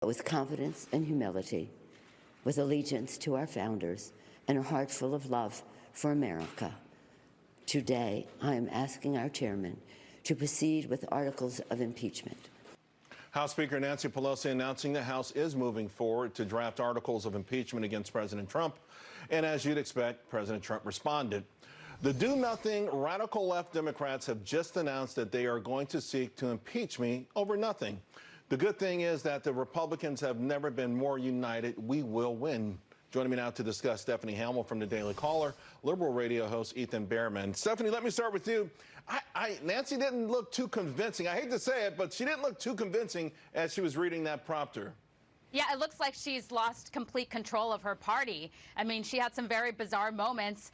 With confidence and humility, with allegiance to our founders and a heart full of love for America, today I am asking our chairman to proceed with articles of impeachment. House Speaker Nancy Pelosi announcing the House is moving forward to draft articles of impeachment against President Trump. And as you'd expect, President Trump responded. The do-nothing radical left Democrats have just announced that they are going to seek to impeach me over nothing. The good thing is that the Republicans have never been more united. We will win. Joining me now to discuss, Stephanie Hamill from the Daily Caller, liberal radio host Ethan Behrman. Stephanie, let me start with you. Nancy didn't look too convincing. I hate to say it, but she didn't look too convincing as she was reading that prompter. Yeah, it looks like she's lost complete control of her party. I mean, she had some very bizarre moments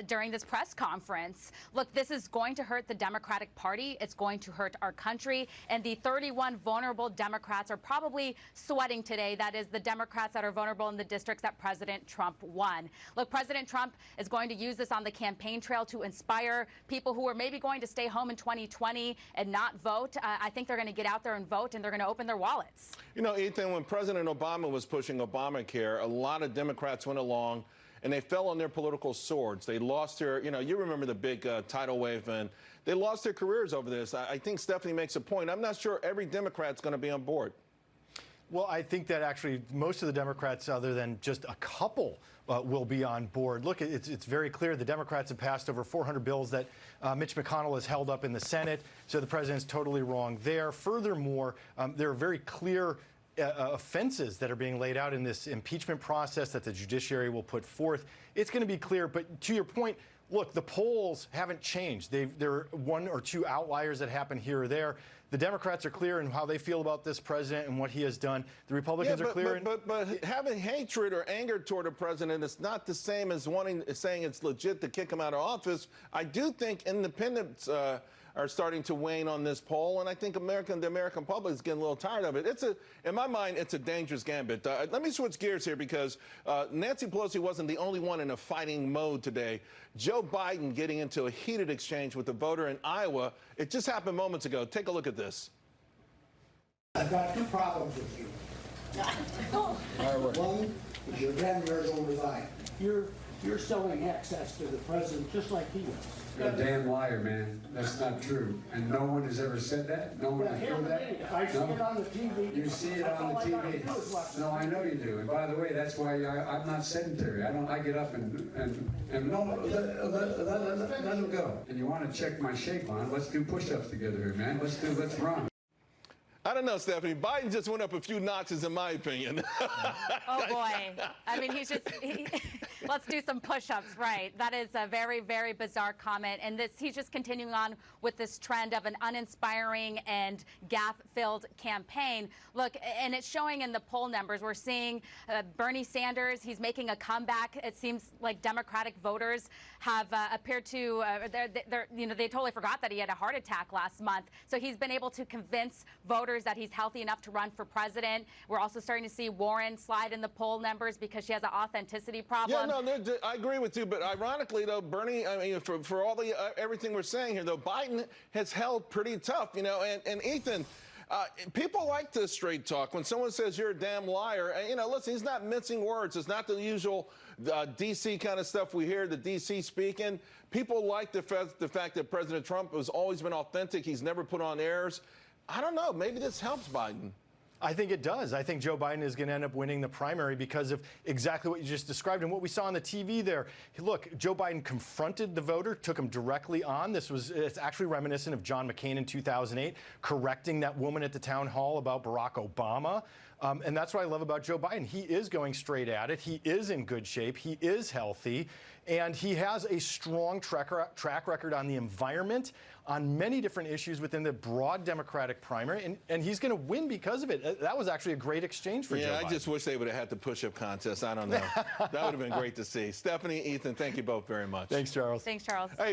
during this press conference. Look, this is going to hurt the Democratic Party. It's going to hurt our country. And the 31 vulnerable Democrats are probably sweating today. That is the Democrats that are vulnerable in the districts that President Trump won. Look, President Trump is going to use this on the campaign trail to inspire people who are maybe going to stay home in 2020 and not vote. I think they're going to get out there and vote, and they're going to open their wallets. You know, Ethan, when President Obama was pushing Obamacare, a lot of Democrats went along and they fell on their political swords. They lost their, you remember the big tidal wave, and they lost their careers over this. I think Stephanie makes a point. I'm not sure every Democrat's going to be on board. Well, I think that actually most of the Democrats, other than just a couple, will be on board. Look, it's very clear the Democrats have passed over 400 bills that Mitch McConnell has held up in the Senate, so the president's totally wrong there. Furthermore, there are very clear offenses that are being laid out in this impeachment process that the judiciary will put forth. It's going to be clear. But to your point, look, the polls haven't changed. There are one or two outliers that happen here or there. The Democrats are clear in how they feel about this president and what he has done. The Republicans are clear. But having hatred or anger toward a president is not the same as saying it's legit to kick him out of office. I do think independents are starting to wane on this poll, and I think the American public is getting a little tired of it. In my mind, it's a dangerous gambit. Let me switch gears here because Nancy Pelosi wasn't the only one in a fighting mode today. Joe Biden getting into a heated exchange with a voter in Iowa. It just happened moments ago. Take a look at this. I've got two problems with you. One is your damn nerves don't resign. You're selling access to the president just like he was. You're a damn liar, man. That's not true. And no one has ever said that? No one has heard that? I see it on the TV. You see it on the TV. No, I know you do. And by the way, that's why I'm not sedentary. I get up and no, let him go. And you want to check my shape on? Let's do push-ups together here, man. Let's run. I don't know, Stephanie. Biden just went up a few notches, in my opinion. Oh, boy. I mean, let's do some push-ups, right? That is a very, very bizarre comment. And he's just continuing on with this trend of an uninspiring and gaffe-filled campaign. Look, and it's showing in the poll numbers. We're seeing Bernie Sanders. He's making a comeback. It seems like Democratic voters have appeared to, they totally forgot that he had a heart attack last month. So he's been able to convince voters that he's healthy enough to run for president. We're also starting to see Warren slide in the poll numbers because she has an authenticity problem. Yeah, no, I agree with you. But ironically, though, Bernie, I mean, for all the everything we're saying here, though, Biden has held pretty tough, and Ethan, people like this straight talk. When someone says you're a damn liar, listen, he's not mincing words. It's not the usual D.C. kind of stuff we hear, the D.C. speaking. People like the fact that President Trump has always been authentic. He's never put on airs. I don't know. Maybe this helps Biden. I think it does. I think Joe Biden is going to end up winning the primary because of exactly what you just described and what we saw on the TV there. Look, Joe Biden confronted the voter, took him directly on. It's actually reminiscent of John McCain in 2008, correcting that woman at the town hall about Barack Obama. And that's what I love about Joe Biden. He is going straight at it. He is in good shape. He is healthy. And he has a strong track record on the environment, on many different issues within the broad Democratic primary. And he's going to win because of it. That was actually a great exchange for Joe Biden. Yeah, I just wish they would have had the push-up contest. I don't know. That would have been great to see. Stephanie, Ethan, thank you both very much. Thanks, Charles. Thanks, Charles. Hey,